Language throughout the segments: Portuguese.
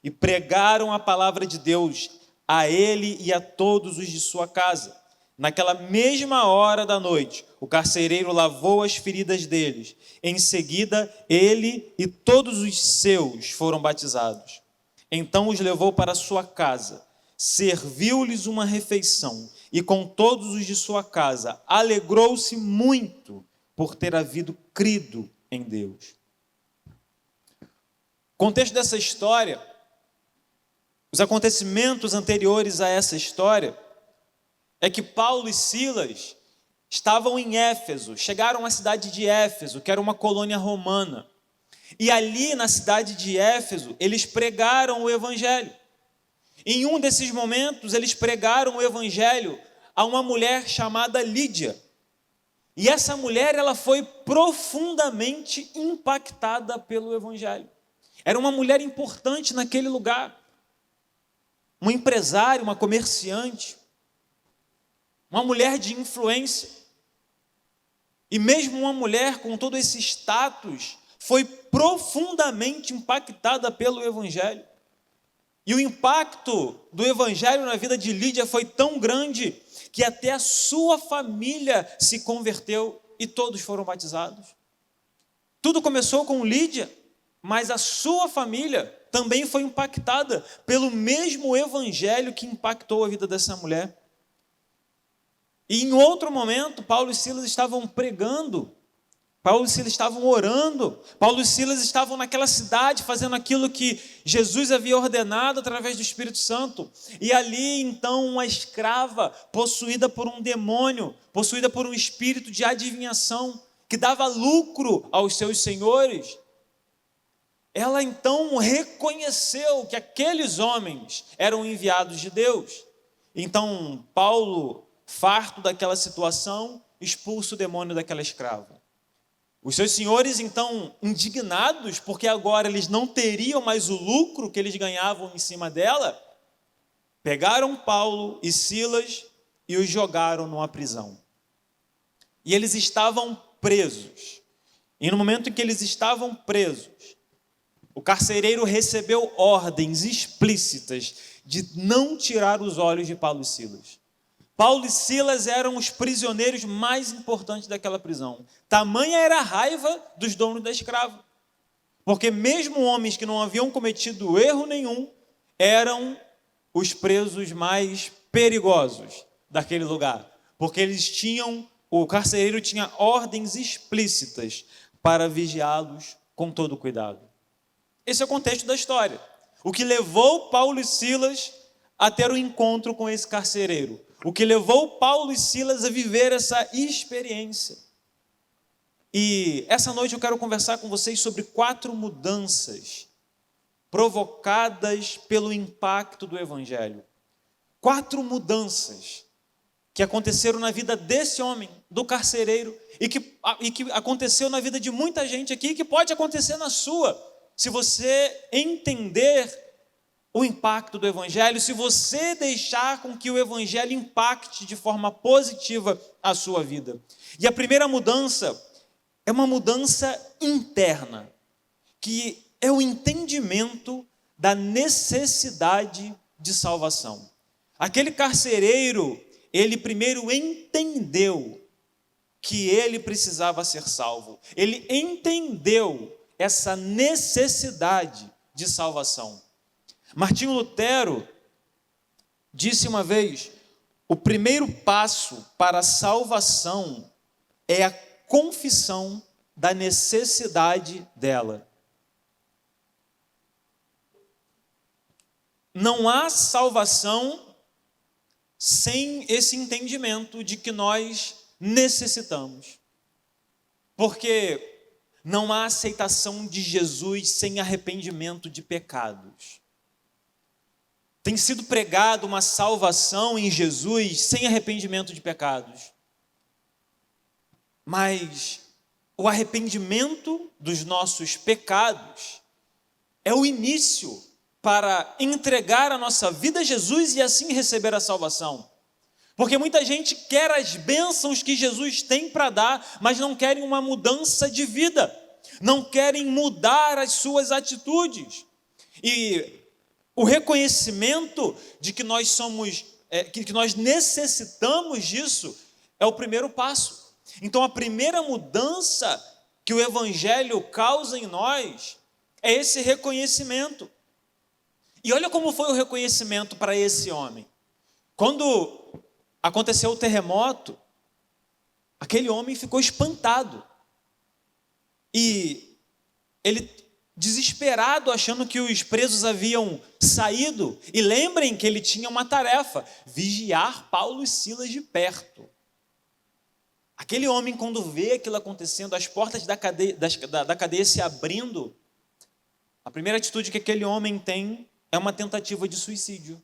e pregaram a palavra de Deus a ele e a todos os de sua casa. Naquela mesma hora da noite, o carcereiro lavou as feridas deles. Em seguida, ele e todos os seus foram batizados. Então os levou para sua casa, serviu-lhes uma refeição e com todos os de sua casa alegrou-se muito por ter havido crido em Deus. O contexto dessa história, os acontecimentos anteriores a essa história, é que Paulo e Silas estavam em Éfeso, chegaram à cidade de Éfeso, que era uma colônia romana. E ali na cidade de Éfeso, eles pregaram o evangelho. Em um desses momentos, eles pregaram o evangelho a uma mulher chamada Lídia. E essa mulher, ela foi profundamente impactada pelo evangelho. Era uma mulher importante naquele lugar. Uma empresária, uma comerciante, uma mulher de influência. E mesmo uma mulher com todo esse status foi profundamente impactada pelo evangelho. E o impacto do evangelho na vida de Lídia foi tão grande que até a sua família se converteu e todos foram batizados. Tudo começou com Lídia, mas a sua família também foi impactada pelo mesmo evangelho que impactou a vida dessa mulher. E em outro momento, Paulo e Silas estavam pregando, Paulo e Silas estavam orando, Paulo e Silas estavam naquela cidade fazendo aquilo que Jesus havia ordenado através do Espírito Santo. E ali, então, uma escrava possuída por um demônio, possuída por um espírito de adivinhação, que dava lucro aos seus senhores, ela então reconheceu que aqueles homens eram enviados de Deus. Então, Paulo, farto daquela situação, expulsa o demônio daquela escrava. Os seus senhores, então, indignados, porque agora eles não teriam mais o lucro que eles ganhavam em cima dela, pegaram Paulo e Silas e os jogaram numa prisão. E eles estavam presos. E no momento em que eles estavam presos, o carcereiro recebeu ordens explícitas de não tirar os olhos de Paulo e Silas. Paulo e Silas eram os prisioneiros mais importantes daquela prisão. Tamanha era a raiva dos donos da escrava. Porque mesmo homens que não haviam cometido erro nenhum, eram os presos mais perigosos daquele lugar. Porque o carcereiro tinha ordens explícitas para vigiá-los com todo cuidado. Esse é o contexto da história. O que levou Paulo e Silas a ter um encontro com esse carcereiro. O que levou Paulo e Silas a viver essa experiência. E essa noite eu quero conversar com vocês sobre 4 mudanças provocadas pelo impacto do Evangelho. 4 mudanças que aconteceram na vida desse homem, do carcereiro, e que aconteceu na vida de muita gente aqui, e que pode acontecer na sua, se você entender o impacto do Evangelho, se você deixar com que o Evangelho impacte de forma positiva a sua vida. E a primeira mudança é uma mudança interna, que é o entendimento da necessidade de salvação. Aquele carcereiro, ele primeiro entendeu que ele precisava ser salvo. Ele entendeu essa necessidade de salvação. Martinho Lutero disse uma vez: o primeiro passo para a salvação é a confissão da necessidade dela. Não há salvação sem esse entendimento de que nós necessitamos. Porque não há aceitação de Jesus sem arrependimento de pecados. Tem sido pregado uma salvação em Jesus sem arrependimento de pecados. Mas o arrependimento dos nossos pecados é o início para entregar a nossa vida a Jesus e assim receber a salvação. Porque muita gente quer as bênçãos que Jesus tem para dar, mas não querem uma mudança de vida, não querem mudar as suas atitudes. E O reconhecimento de que nós somos, que nós necessitamos disso, é o primeiro passo. Então, a primeira mudança que o Evangelho causa em nós é esse reconhecimento. E olha como foi o reconhecimento para esse homem. Quando aconteceu o terremoto, aquele homem ficou espantado. E ele, desesperado, achando que os presos haviam saído, e lembrem que ele tinha uma tarefa: vigiar Paulo e Silas de perto. Aquele homem, quando vê aquilo acontecendo, as portas da cadeia se abrindo, a primeira atitude que aquele homem tem é uma tentativa de suicídio.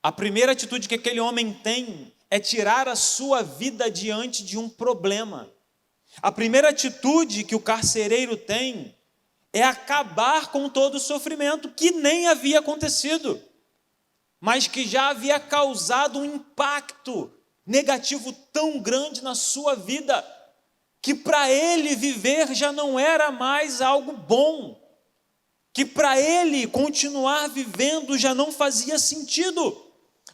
A primeira atitude que aquele homem tem é tirar a sua vida diante de um problema. A primeira atitude que o carcereiro tem é acabar com todo o sofrimento que nem havia acontecido, mas que já havia causado um impacto negativo tão grande na sua vida, que para ele viver já não era mais algo bom, que para ele continuar vivendo já não fazia sentido,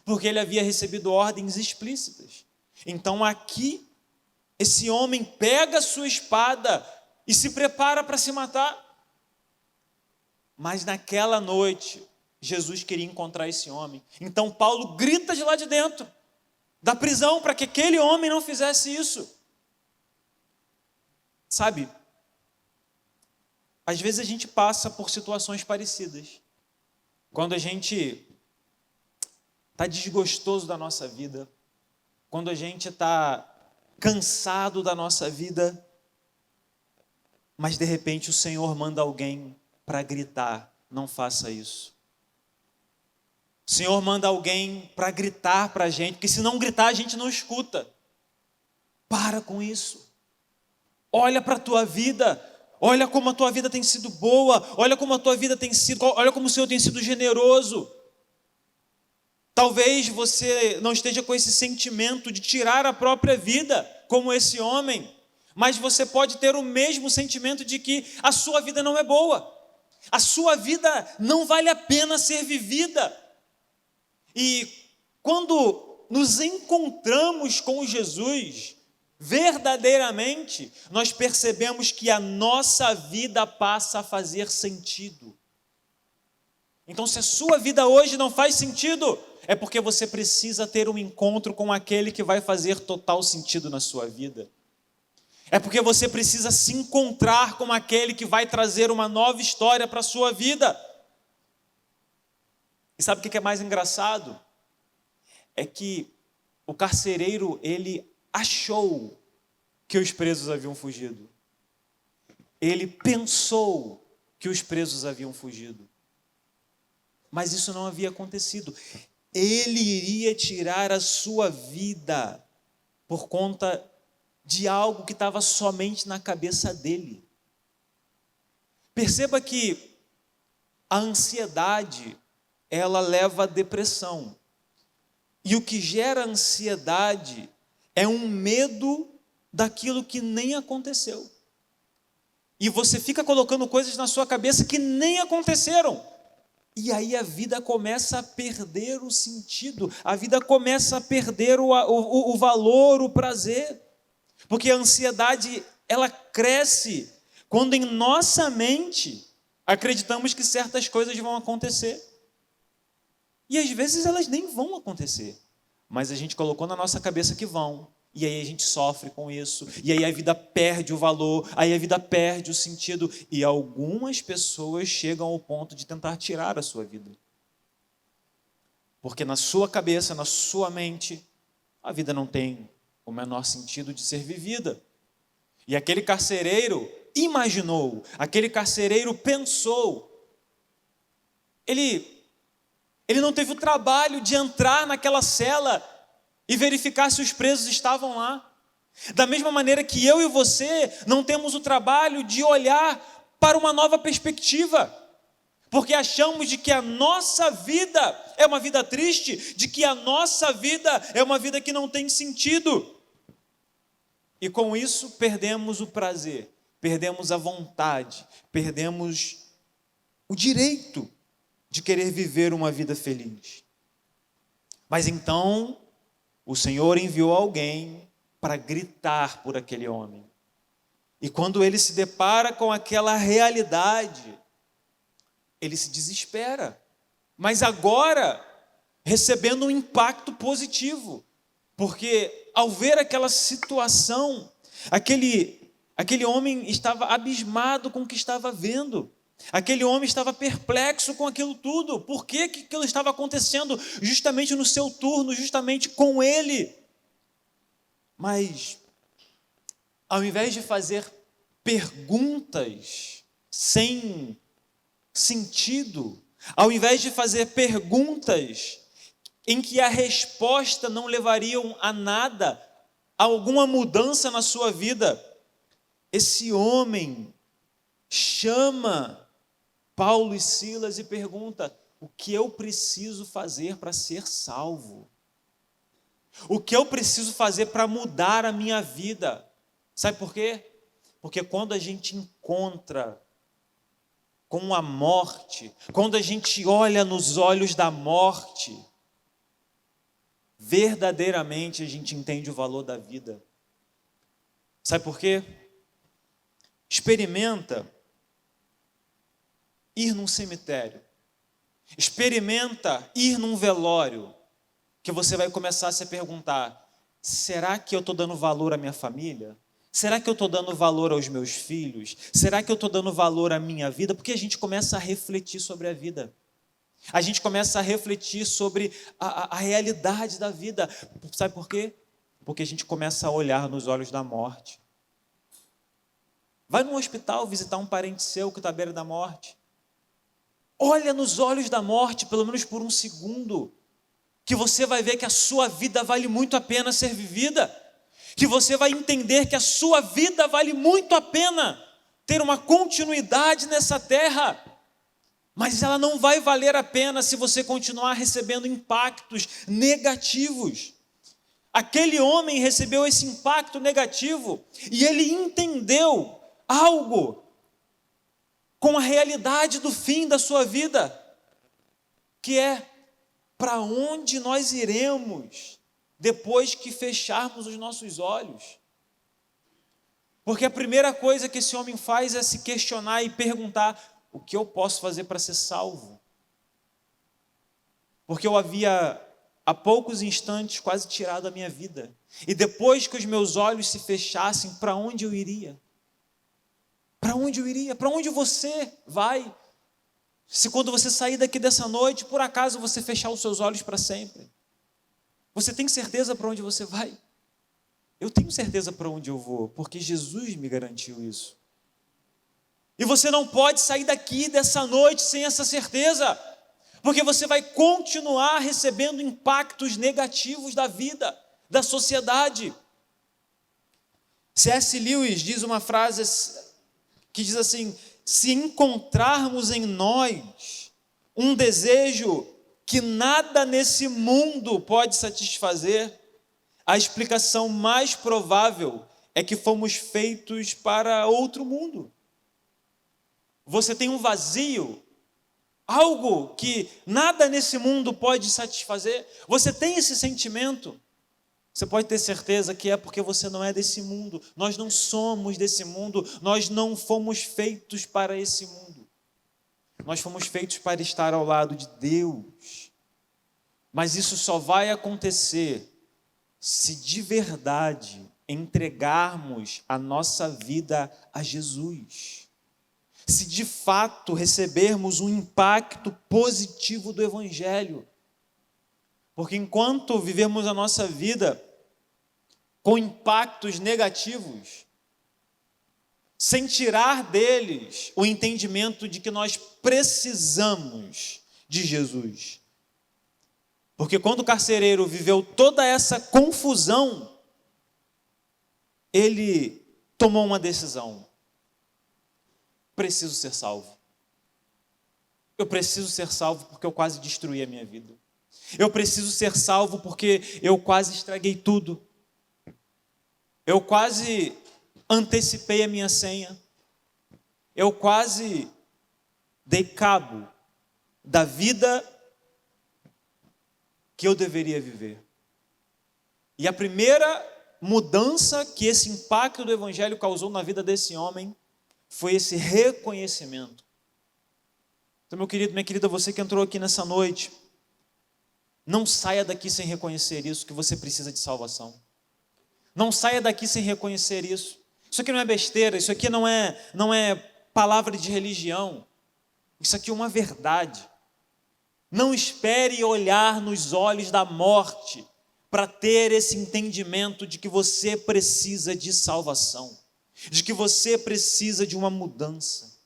porque ele havia recebido ordens explícitas. Então aqui, esse homem pega a sua espada e se prepara para se matar. Mas naquela noite, Jesus queria encontrar esse homem. Então Paulo grita de lá de dentro da prisão para que aquele homem não fizesse isso. Sabe, às vezes a gente passa por situações parecidas. Quando a gente está desgostoso da nossa vida, quando a gente está cansado da nossa vida, mas de repente o Senhor manda alguém para gritar: não faça isso. O Senhor manda alguém para gritar para a gente, porque se não gritar a gente não escuta. Para com isso. Olha para a tua vida, olha como a tua vida tem sido boa, olha como a tua vida tem sido, olha como o Senhor tem sido generoso. Talvez você não esteja com esse sentimento de tirar a própria vida, como esse homem, mas você pode ter o mesmo sentimento de que a sua vida não é boa, a sua vida não vale a pena ser vivida. E quando nos encontramos com Jesus, verdadeiramente, nós percebemos que a nossa vida passa a fazer sentido. Então, se a sua vida hoje não faz sentido, é porque você precisa ter um encontro com aquele que vai fazer total sentido na sua vida. É porque você precisa se encontrar com aquele que vai trazer uma nova história para a sua vida. E sabe o que é mais engraçado? É que o carcereiro, ele achou que os presos haviam fugido. Ele pensou que os presos haviam fugido. Mas isso não havia acontecido. Ele iria tirar a sua vida por conta de algo que estava somente na cabeça dele. Perceba que a ansiedade, ela leva à depressão. E o que gera ansiedade é um medo daquilo que nem aconteceu. E você fica colocando coisas na sua cabeça que nem aconteceram. E aí a vida começa a perder o sentido, a vida começa a perder o valor, o prazer. Porque a ansiedade, ela cresce quando em nossa mente acreditamos que certas coisas vão acontecer. E às vezes elas nem vão acontecer, mas a gente colocou na nossa cabeça que vão, e aí a gente sofre com isso, e aí a vida perde o valor, aí a vida perde o sentido, e algumas pessoas chegam ao ponto de tentar tirar a sua vida. Porque na sua cabeça, na sua mente, a vida não tem o menor sentido de ser vivida. E aquele carcereiro imaginou, aquele carcereiro pensou, ele não teve o trabalho de entrar naquela cela e verificar se os presos estavam lá. Da mesma maneira que eu e você não temos o trabalho de olhar para uma nova perspectiva, porque achamos de que a nossa vida é uma vida triste, de que a nossa vida é uma vida que não tem sentido. E com isso perdemos o prazer, perdemos a vontade, perdemos o direito de querer viver uma vida feliz. Mas então o Senhor enviou alguém para gritar por aquele homem. E quando ele se depara com aquela realidade, ele se desespera. Mas agora, recebendo um impacto positivo. Porque ao ver aquela situação, aquele homem estava abismado com o que estava vendo. Aquele homem estava perplexo com aquilo tudo. Por que aquilo estava acontecendo justamente no seu turno, justamente com ele? Mas, ao invés de fazer perguntas sem sentido, ao invés de fazer perguntas em que a resposta não levariam a nada, a alguma mudança na sua vida, esse homem chama Paulo e Silas e pergunta: o que eu preciso fazer para ser salvo? O que eu preciso fazer para mudar a minha vida? Sabe por quê? Porque quando a gente encontra com a morte, quando a gente olha nos olhos da morte, verdadeiramente a gente entende o valor da vida. Sabe por quê? Experimenta ir num cemitério. Experimenta ir num velório, que você vai começar a se perguntar: será que eu estou dando valor à minha família? Será que eu estou dando valor aos meus filhos? Será que eu estou dando valor à minha vida? Porque a gente começa a refletir sobre a vida. A gente começa a refletir sobre a realidade da vida. Sabe por quê? Porque a gente começa a olhar nos olhos da morte. Vai no hospital visitar um parente seu que está à beira da morte. Olha nos olhos da morte, pelo menos por um segundo, que você vai ver que a sua vida vale muito a pena ser vivida, que você vai entender que a sua vida vale muito a pena ter uma continuidade nessa terra, mas ela não vai valer a pena se você continuar recebendo impactos negativos. Aquele homem recebeu esse impacto negativo e ele entendeu algo com a realidade do fim da sua vida, que é: para onde nós iremos depois que fecharmos os nossos olhos? Porque a primeira coisa que esse homem faz é se questionar e perguntar: o que eu posso fazer para ser salvo? Porque eu havia há poucos instantes quase tirado a minha vida, e depois que os meus olhos se fechassem, para onde eu iria? Para onde eu iria? Para onde você vai? Se quando você sair daqui dessa noite, por acaso você fechar os seus olhos para sempre, você tem certeza para onde você vai? Eu tenho certeza para onde eu vou, porque Jesus me garantiu isso. E você não pode sair daqui dessa noite sem essa certeza, porque você vai continuar recebendo impactos negativos da vida, da sociedade. C.S. Lewis diz uma frase que diz assim: se encontrarmos em nós um desejo que nada nesse mundo pode satisfazer, a explicação mais provável é que fomos feitos para outro mundo. Você tem um vazio, algo que nada nesse mundo pode satisfazer. Você tem esse sentimento? Você pode ter certeza que é porque você não é desse mundo. Nós não somos desse mundo. Nós não fomos feitos para esse mundo. Nós fomos feitos para estar ao lado de Deus. Mas isso só vai acontecer se de verdade entregarmos a nossa vida a Jesus. Se de fato recebermos um impacto positivo do Evangelho. Porque enquanto vivemos a nossa vida com impactos negativos, sem tirar deles o entendimento de que nós precisamos de Jesus. Porque quando o carcereiro viveu toda essa confusão, ele tomou uma decisão: preciso ser salvo. Eu preciso ser salvo porque eu quase destruí a minha vida. Eu preciso ser salvo porque eu quase estraguei tudo. Eu quase antecipei a minha senha. Eu quase dei cabo da vida que eu deveria viver. E a primeira mudança que esse impacto do evangelho causou na vida desse homem foi esse reconhecimento. Então, meu querido, minha querida, você que entrou aqui nessa noite, não saia daqui sem reconhecer isso, que você precisa de salvação. Não saia daqui sem reconhecer isso. Isso aqui não é besteira, isso aqui não é palavra de religião. Isso aqui é uma verdade. Não espere olhar nos olhos da morte para ter esse entendimento de que você precisa de salvação, de que você precisa de uma mudança.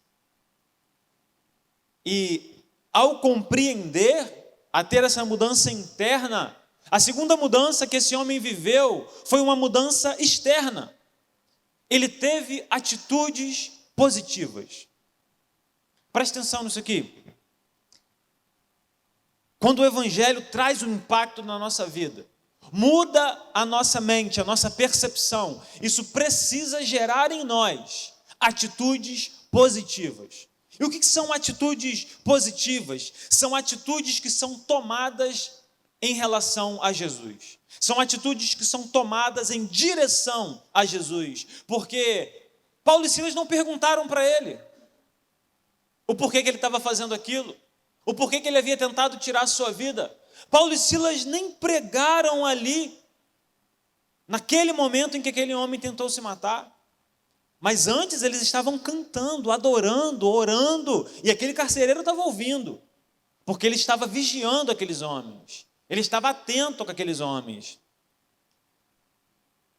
E ao compreender, a ter essa mudança interna, a segunda mudança que esse homem viveu foi uma mudança externa. Ele teve atitudes positivas. Preste atenção nisso aqui. Quando o evangelho traz um impacto na nossa vida, muda a nossa mente, a nossa percepção, isso precisa gerar em nós atitudes positivas. E o que são atitudes positivas? São atitudes que são tomadas em relação a Jesus. São atitudes que são tomadas em direção a Jesus. Porque Paulo e Silas não perguntaram para ele o porquê que ele estava fazendo aquilo, o porquê que ele havia tentado tirar a sua vida. Paulo e Silas nem pregaram ali, naquele momento em que aquele homem tentou se matar. Mas antes eles estavam cantando, adorando, orando, e aquele carcereiro estava ouvindo, porque ele estava vigiando aqueles homens, ele estava atento com aqueles homens.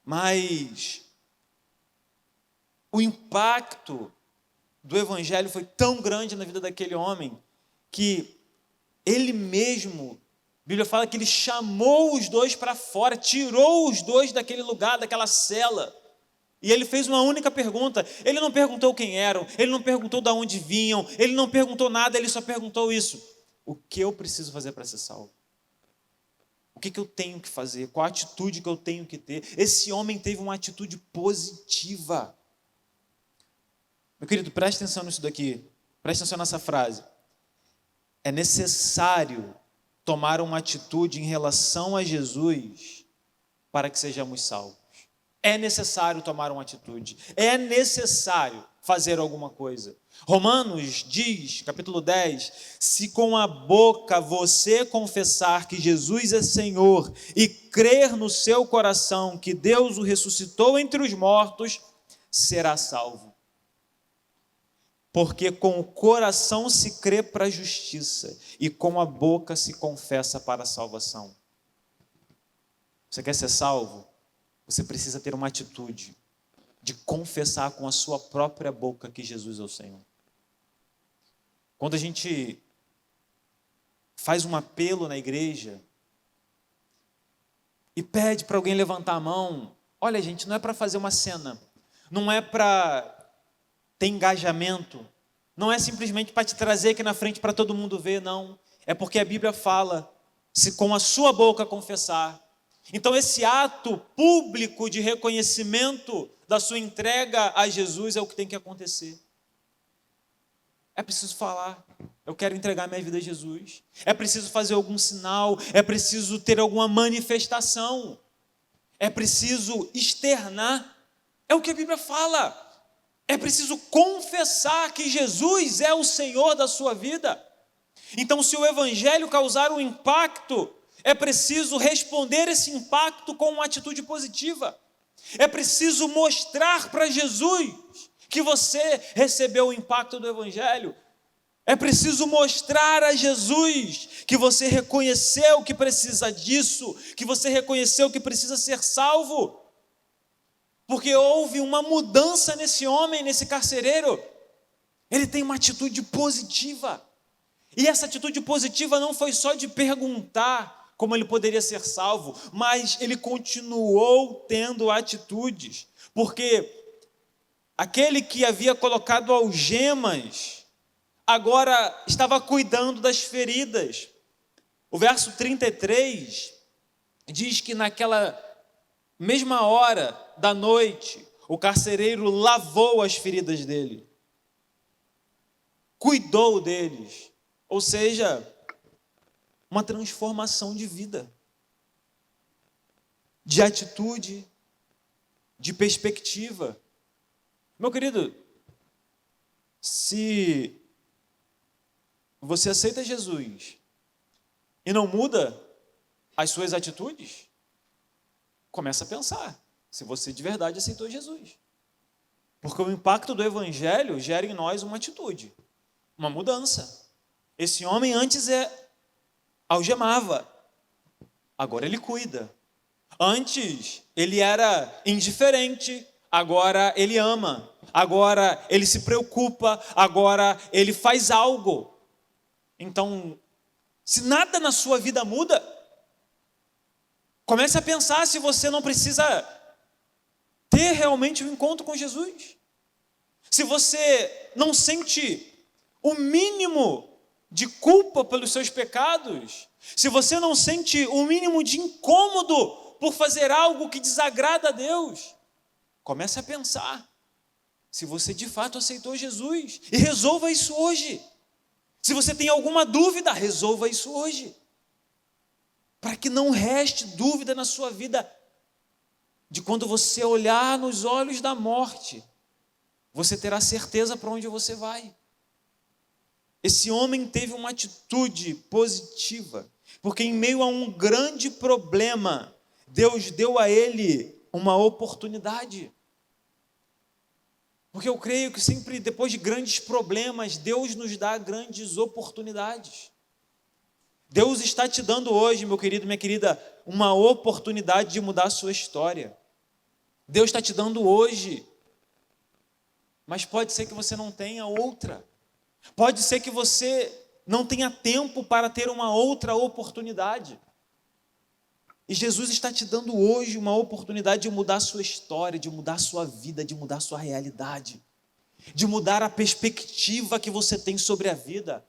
Mas o impacto do evangelho foi tão grande na vida daquele homem, que ele mesmo, a Bíblia fala que ele chamou os dois para fora, tirou os dois daquele lugar, daquela cela, e ele fez uma única pergunta. Ele não perguntou quem eram, ele não perguntou de onde vinham, ele não perguntou nada, ele só perguntou isso: o que eu preciso fazer para ser salvo? O que eu tenho que fazer? Qual a atitude que eu tenho que ter? Esse homem teve uma atitude positiva. Meu querido, preste atenção nisso daqui, preste atenção nessa frase. É necessário tomar uma atitude em relação a Jesus para que sejamos salvos. É necessário tomar uma atitude, é necessário fazer alguma coisa. Romanos diz, capítulo 10, se com a boca você confessar que Jesus é Senhor e crer no seu coração que Deus o ressuscitou entre os mortos, será salvo. Porque com o coração se crê para a justiça e com a boca se confessa para a salvação. Você quer ser salvo? Você precisa ter uma atitude de confessar com a sua própria boca que Jesus é o Senhor. Quando a gente faz um apelo na igreja e pede para alguém levantar a mão, olha, gente, não é para fazer uma cena, não é para ter engajamento, não é simplesmente para te trazer aqui na frente para todo mundo ver, não. É porque a Bíblia fala, se com a sua boca confessar. Então esse ato público de reconhecimento da sua entrega a Jesus é o que tem que acontecer. É preciso falar, eu quero entregar minha vida a Jesus. É preciso fazer algum sinal, é preciso ter alguma manifestação. É preciso externar. É o que a Bíblia fala. É preciso confessar que Jesus é o Senhor da sua vida. Então, se o evangelho causar um impacto, é preciso responder esse impacto com uma atitude positiva. É preciso mostrar para Jesus que você recebeu o impacto do evangelho. É preciso mostrar a Jesus que você reconheceu que precisa disso, que você reconheceu que precisa ser salvo. Porque houve uma mudança nesse homem, nesse carcereiro. Ele tem uma atitude positiva. E essa atitude positiva não foi só de perguntar como ele poderia ser salvo, mas ele continuou tendo atitudes, porque aquele que havia colocado algemas, agora estava cuidando das feridas. O verso 33 diz que naquela mesma hora da noite, o carcereiro lavou as feridas dele, cuidou deles. Ou seja, uma transformação de vida, de atitude, de perspectiva. Meu querido, se você aceita Jesus e não muda as suas atitudes, começa a pensar se você de verdade aceitou Jesus. Porque o impacto do Evangelho gera em nós uma atitude, uma mudança. Esse homem antes algemava, agora ele cuida. Antes ele era indiferente, agora ele ama. Agora ele se preocupa, agora ele faz algo. Então, se nada na sua vida muda, comece a pensar se você não precisa ter realmente um encontro com Jesus. Se você não sente o mínimo de culpa pelos seus pecados, se você não sente o mínimo de incômodo por fazer algo que desagrada a Deus, comece a pensar se você de fato aceitou Jesus e resolva isso hoje. Se você tem alguma dúvida, resolva isso hoje, para que não reste dúvida na sua vida, de quando você olhar nos olhos da morte, você terá certeza para onde você vai. Esse homem teve uma atitude positiva, porque em meio a um grande problema, Deus deu a ele uma oportunidade. Porque eu creio que sempre depois de grandes problemas, Deus nos dá grandes oportunidades. Deus está te dando hoje, meu querido, minha querida, uma oportunidade de mudar a sua história. Deus está te dando hoje, mas pode ser que você não tenha outra. Pode ser que você não tenha tempo para ter uma outra oportunidade. E Jesus está te dando hoje uma oportunidade de mudar a sua história, de mudar a sua vida, de mudar a sua realidade, de mudar a perspectiva que você tem sobre a vida,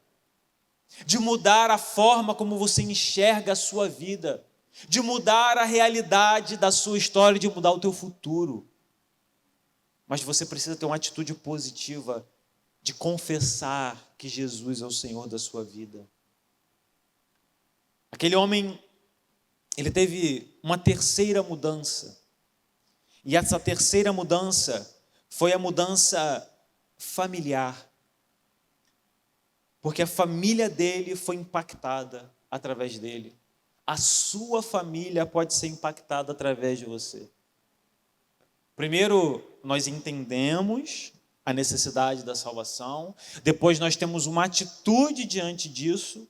de mudar a forma como você enxerga a sua vida, de mudar a realidade da sua história, de mudar o teu futuro. Mas você precisa ter uma atitude positiva de confessar que Jesus é o Senhor da sua vida. Aquele homem, ele teve uma terceira mudança. E essa terceira mudança foi a mudança familiar. Porque a família dele foi impactada através dele. A sua família pode ser impactada através de você. Primeiro, nós entendemos a necessidade da salvação. Depois, nós temos uma atitude diante disso.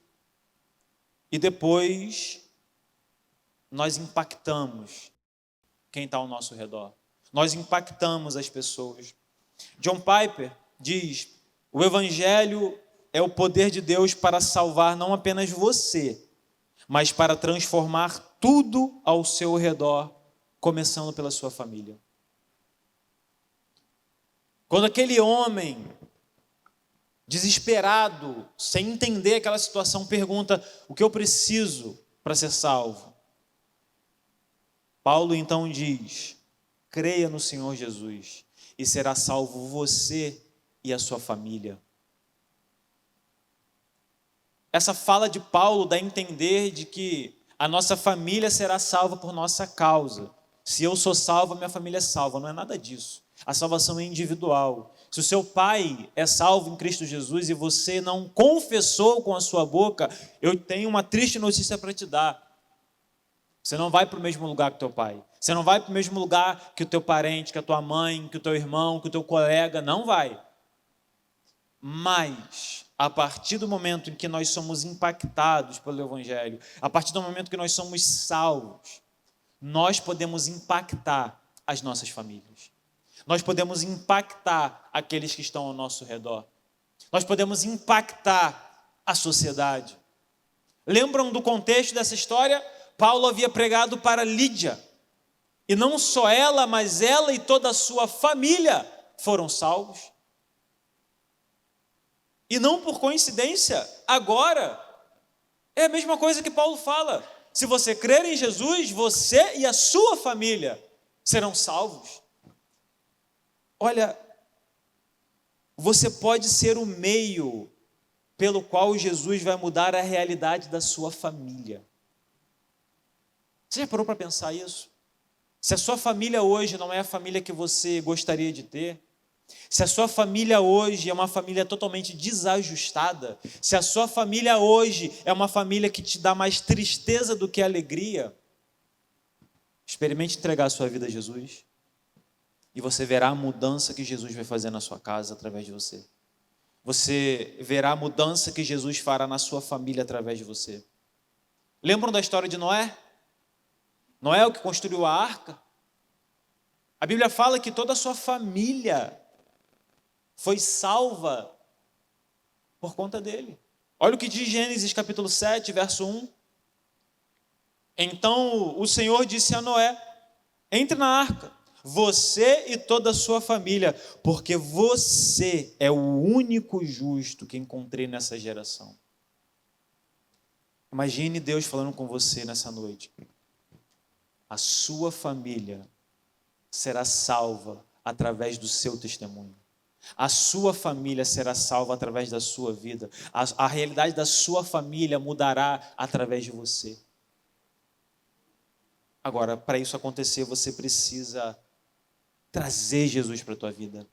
E depois, nós impactamos quem está ao nosso redor. Nós impactamos as pessoas. John Piper diz: o Evangelho é o poder de Deus para salvar não apenas você, mas para transformar tudo ao seu redor, começando pela sua família. Quando aquele homem, desesperado, sem entender aquela situação, pergunta: o que eu preciso para ser salvo? Paulo então diz: creia no Senhor Jesus e será salvo você e a sua família. Essa fala de Paulo dá a entender de que a nossa família será salva por nossa causa. Se eu sou salvo, a minha família é salva. Não é nada disso. A salvação é individual. Se o seu pai é salvo em Cristo Jesus e você não confessou com a sua boca, eu tenho uma triste notícia para te dar. Você não vai para o mesmo lugar que o teu pai. Você não vai para o mesmo lugar que o teu parente, que a tua mãe, que o teu irmão, que o teu colega. Não vai. Mas, a partir do momento em que nós somos impactados pelo Evangelho, a partir do momento que nós somos salvos, nós podemos impactar as nossas famílias. Nós podemos impactar aqueles que estão ao nosso redor. Nós podemos impactar a sociedade. Lembram do contexto dessa história? Paulo havia pregado para Lídia. E não só ela, mas ela e toda a sua família foram salvos. E não por coincidência, agora é a mesma coisa que Paulo fala. Se você crer em Jesus, você e a sua família serão salvos. Olha, você pode ser o meio pelo qual Jesus vai mudar a realidade da sua família. Você já parou para pensar isso? Se a sua família hoje não é a família que você gostaria de ter, se a sua família hoje é uma família totalmente desajustada, se a sua família hoje é uma família que te dá mais tristeza do que alegria, experimente entregar a sua vida a Jesus e você verá a mudança que Jesus vai fazer na sua casa através de você. Você verá a mudança que Jesus fará na sua família através de você. Lembram da história de Noé? Noé é o que construiu a arca. A Bíblia fala que toda a sua família foi salva por conta dele. Olha o que diz Gênesis capítulo 7, verso 1. Então o Senhor disse a Noé: entre na arca, você e toda a sua família, porque você é o único justo que encontrei nessa geração. Imagine Deus falando com você nessa noite. A sua família será salva através do seu testemunho. A sua família será salva através da sua vida. A realidade da sua família mudará através de você. Agora, para isso acontecer, você precisa trazer Jesus para a tua vida.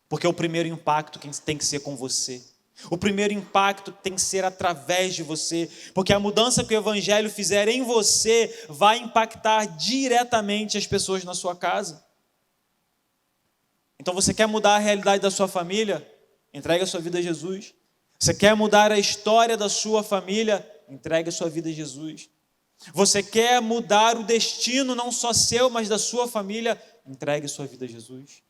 Porque o primeiro impacto tem que ser com você. O primeiro impacto tem que ser através de você. Porque a mudança que o Evangelho fizer em você vai impactar diretamente as pessoas na sua casa. Então você quer mudar a realidade da sua família? Entregue a sua vida a Jesus. Você quer mudar a história da sua família? Entregue a sua vida a Jesus. Você quer mudar o destino não só seu, mas da sua família? Entregue a sua vida a Jesus.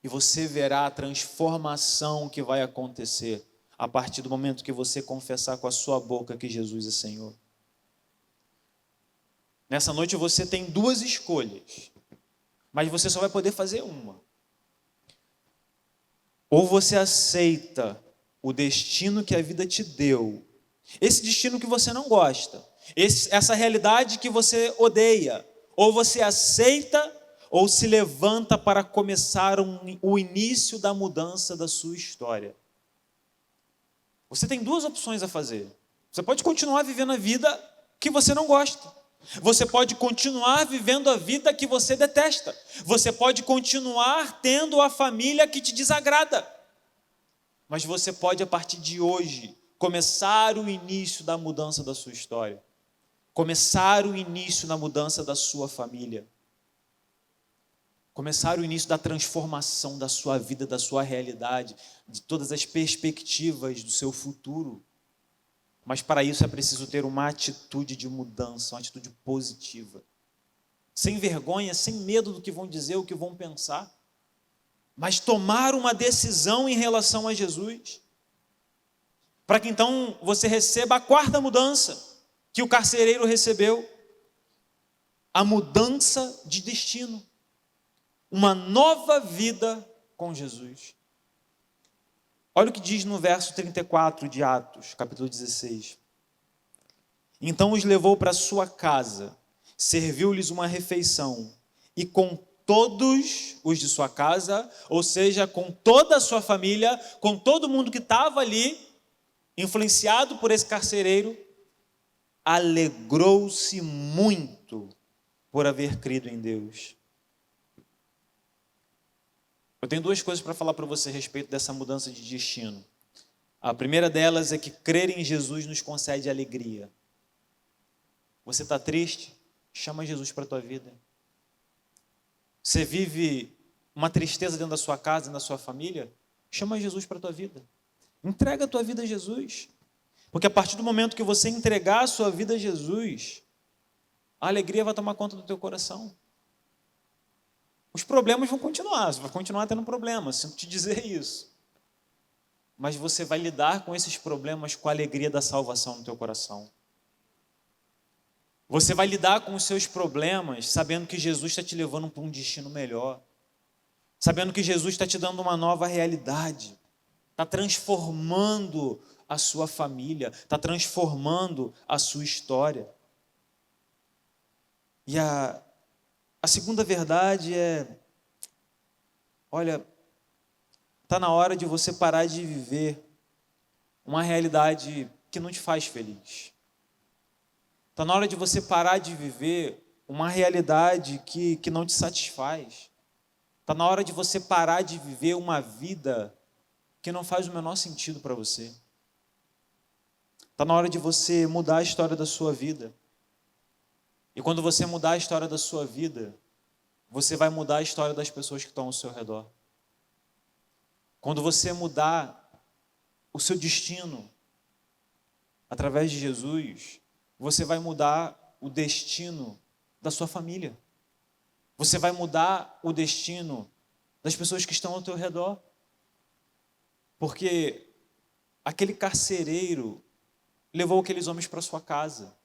E você verá a transformação que vai acontecer a partir do momento que você confessar com a sua boca que Jesus é Senhor. Nessa noite você tem duas escolhas. Mas você só vai poder fazer uma. Ou você aceita o destino que a vida te deu, esse destino que você não gosta, essa realidade que você odeia, ou você aceita ou se levanta para começar o início da mudança da sua história. Você tem duas opções a fazer. Você pode continuar vivendo a vida que você não gosta. Você pode continuar vivendo a vida que você detesta. Você pode continuar tendo a família que te desagrada. Mas você pode, a partir de hoje, começar o início da mudança da sua história. Começar o início na mudança da sua família. Começar o início da transformação da sua vida, da sua realidade, de todas as perspectivas do seu futuro. Mas para isso é preciso ter uma atitude de mudança, uma atitude positiva. Sem vergonha, sem medo do que vão dizer, o que vão pensar. Mas tomar uma decisão em relação a Jesus. Para que então você receba a quarta mudança que o carcereiro recebeu. A mudança de destino. Uma nova vida com Jesus. Olha o que diz no verso 34 de Atos, capítulo 16. Então os levou para sua casa, serviu-lhes uma refeição, e com todos os de sua casa, ou seja, com toda a sua família, com todo mundo que estava ali, influenciado por esse carcereiro, alegrou-se muito por haver crido em Deus. Eu tenho duas coisas para falar para você a respeito dessa mudança de destino. A primeira delas é que crer em Jesus nos concede alegria. Você está triste? Chama Jesus para a tua vida. Você vive uma tristeza dentro da sua casa, dentro da sua família? Chama Jesus para a tua vida. Entrega a tua vida a Jesus. Porque a partir do momento que você entregar a sua vida a Jesus, a alegria vai tomar conta do teu coração. Os problemas vão continuar, você vai continuar tendo problemas, sinto te dizer isso. Mas você vai lidar com esses problemas com a alegria da salvação no teu coração. Você vai lidar com os seus problemas sabendo que Jesus está te levando para um destino melhor. Sabendo que Jesus está te dando uma nova realidade. Está transformando a sua família, está transformando a sua história. E a segunda verdade é, olha, está na hora de você parar de viver uma realidade que não te faz feliz. Está na hora de você parar de viver uma realidade que não te satisfaz. Está na hora de você parar de viver uma vida que não faz o menor sentido para você. Está na hora de você mudar a história da sua vida. E quando você mudar a história da sua vida, você vai mudar a história das pessoas que estão ao seu redor. Quando você mudar o seu destino através de Jesus, você vai mudar o destino da sua família. Você vai mudar o destino das pessoas que estão ao teu redor. Porque aquele carcereiro levou aqueles homens para sua casa.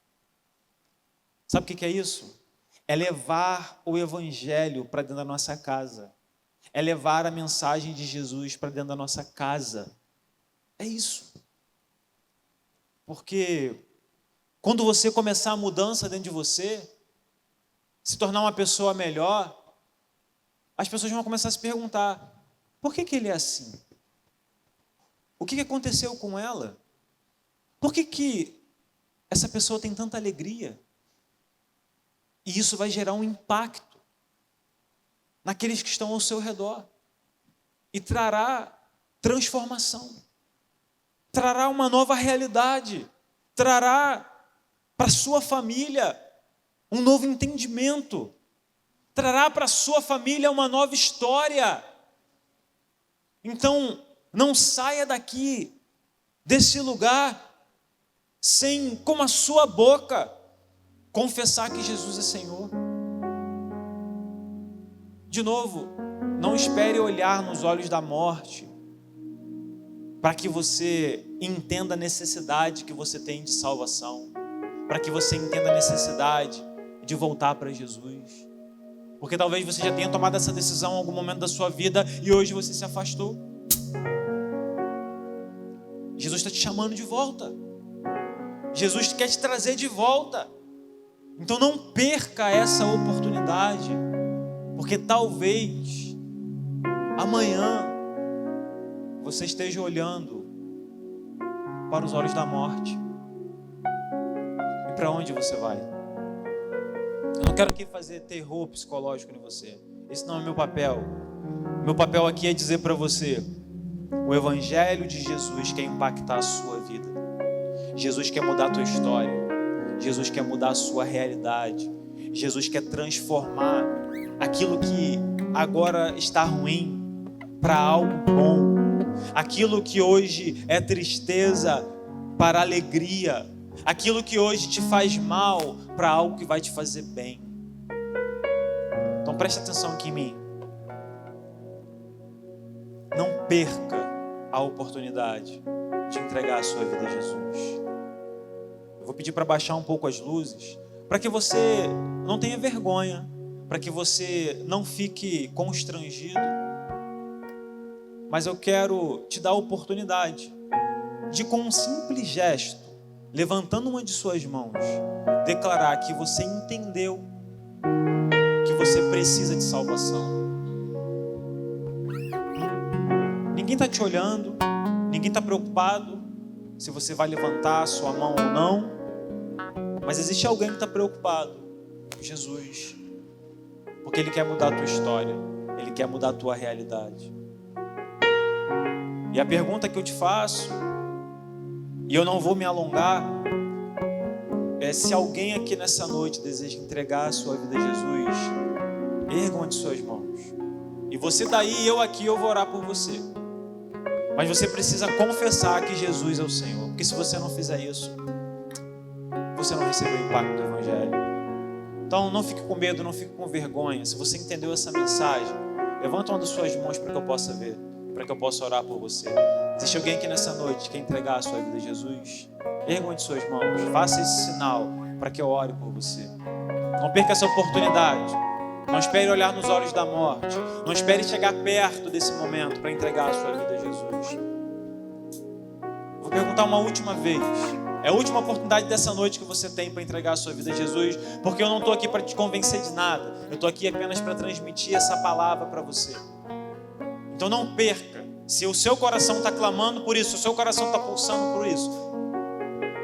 Sabe o que é isso? É levar o evangelho para dentro da nossa casa. É levar a mensagem de Jesus para dentro da nossa casa. É isso. Porque quando você começar a mudança dentro de você, se tornar uma pessoa melhor, as pessoas vão começar a se perguntar: por que ele é assim? O que aconteceu com ela? Por que essa pessoa tem tanta alegria? E isso vai gerar um impacto naqueles que estão ao seu redor. E trará transformação. Trará uma nova realidade. Trará para a sua família um novo entendimento. Trará para a sua família uma nova história. Então, não saia daqui, desse lugar, sem, com a sua boca, confessar que Jesus é Senhor. De novo, não espere olhar nos olhos da morte para que você entenda a necessidade que você tem de salvação, para que você entenda a necessidade de voltar para Jesus. Porque talvez você já tenha tomado essa decisão em algum momento da sua vida e hoje você se afastou. Jesus está te chamando de volta. Jesus quer te trazer de volta. Então não perca essa oportunidade, porque talvez amanhã você esteja olhando para os olhos da morte. E para onde você vai? Eu não quero aqui fazer terror psicológico em você. Esse não é o meu papel. Meu papel aqui é dizer para você: o Evangelho de Jesus quer impactar a sua vida. Jesus quer mudar a tua história. Jesus quer mudar a sua realidade. Jesus quer transformar aquilo que agora está ruim para algo bom. Aquilo que hoje é tristeza para alegria. Aquilo que hoje te faz mal para algo que vai te fazer bem. Então preste atenção aqui em mim. Não perca a oportunidade de entregar a sua vida a Jesus. Eu vou pedir para baixar um pouco as luzes, para que você não tenha vergonha, para que você não fique constrangido. Mas eu quero te dar a oportunidade de, com um simples gesto, levantando uma de suas mãos, declarar que você entendeu que você precisa de salvação. Ninguém está te olhando, ninguém está preocupado se você vai levantar a sua mão ou não, mas existe alguém que está preocupado: Jesus, porque Ele quer mudar a tua história, Ele quer mudar a tua realidade. E a pergunta que eu te faço, e eu não vou me alongar, é: se alguém aqui nessa noite deseja entregar a sua vida a Jesus, erga uma de suas mãos. E você daí, eu aqui, eu vou orar por você. Mas você precisa confessar que Jesus é o Senhor. Porque se você não fizer isso, você não recebeu o impacto do Evangelho. Então não fique com medo, não fique com vergonha. Se você entendeu essa mensagem, levanta uma das suas mãos para que eu possa ver, para que eu possa orar por você. Existe alguém aqui nessa noite que quer entregar a sua vida a Jesus? Erga uma de suas mãos, faça esse sinal para que eu ore por você. Não perca essa oportunidade. Não espere olhar nos olhos da morte. Não espere chegar perto desse momento para entregar a sua vida a Jesus. Vou perguntar uma última vez. É a última oportunidade dessa noite que você tem para entregar a sua vida a Jesus, porque eu não estou aqui para te convencer de nada. Eu estou aqui apenas para transmitir essa palavra para você. Então não perca Se o seu coração está clamando por isso, se o seu coração está pulsando por isso,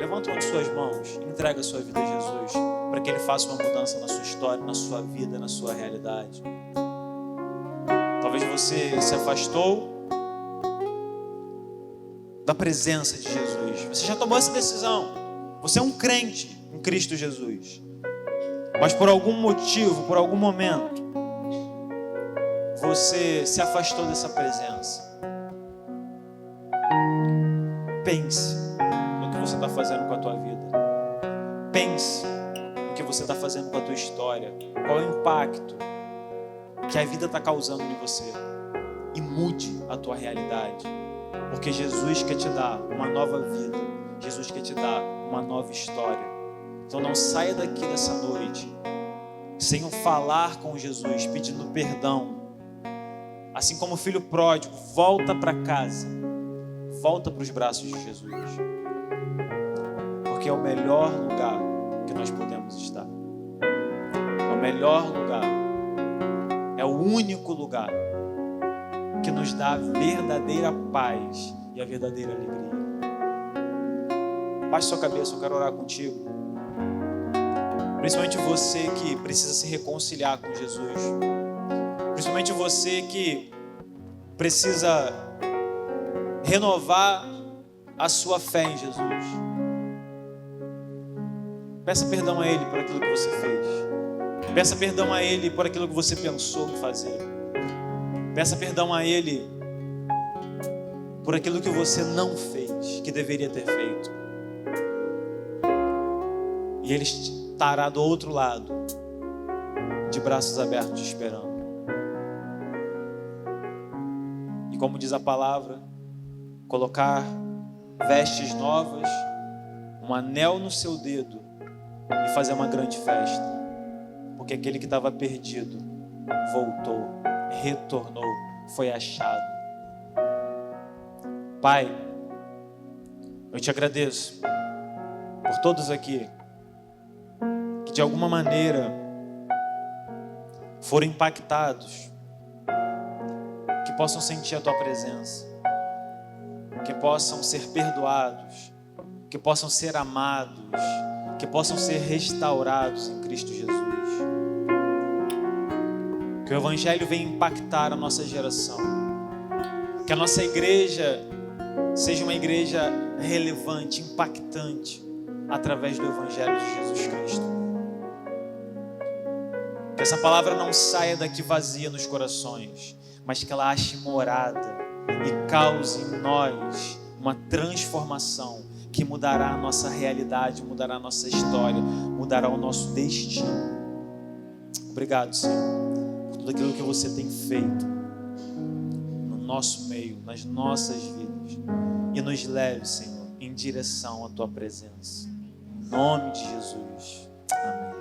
levanta uma de suas mãos, entrega a sua vida a Jesus, para que Ele faça uma mudança na sua história, na sua vida, na sua realidade. Talvez você se afastou da presença de Jesus. Você já tomou essa decisão. Você é um crente em Cristo Jesus. Mas por algum motivo, por algum momento, você se afastou dessa presença. Pense no que você está fazendo com a tua vida. Pense no que você está fazendo com a tua história. Qual é o impacto que a vida está causando em você. E mude a tua realidade. Porque Jesus quer te dar uma nova vida. Jesus quer te dar uma nova história. Então não saia daqui dessa noite sem falar com Jesus, pedindo perdão. Assim como o filho pródigo, volta para casa. Volta para os braços de Jesus. Porque é o melhor lugar que nós podemos estar. É o melhor lugar. É o único lugar que nos dá a verdadeira paz e a verdadeira alegria. Baixe sua cabeça, eu quero orar contigo. Principalmente você que precisa se reconciliar com Jesus. Principalmente você que precisa renovar a sua fé em Jesus. Peça perdão a Ele por aquilo que você fez. Peça perdão a Ele por aquilo que você pensou em fazer. Peça perdão a Ele por aquilo que você não fez, que deveria ter feito. E Ele estará do outro lado, de braços abertos, te esperando. E como diz a palavra, colocar vestes novas, um anel no seu dedo e fazer uma grande festa. Porque aquele que estava perdido voltou, retornou, foi achado. Pai, eu te agradeço por todos aqui que de alguma maneira foram impactados, que possam sentir a tua presença, que possam ser perdoados, que possam ser amados, que possam ser restaurados em Cristo Jesus. Que o Evangelho venha impactar a nossa geração. Que a nossa igreja seja uma igreja relevante, impactante, através do Evangelho de Jesus Cristo. Que essa palavra não saia daqui vazia nos corações, mas que ela ache morada e cause em nós uma transformação que mudará a nossa realidade, mudará a nossa história, mudará o nosso destino. Obrigado, Senhor, por tudo aquilo que você tem feito no nosso meio, nas nossas vidas. E nos leve, Senhor, em direção à tua presença. Em nome de Jesus. Amém.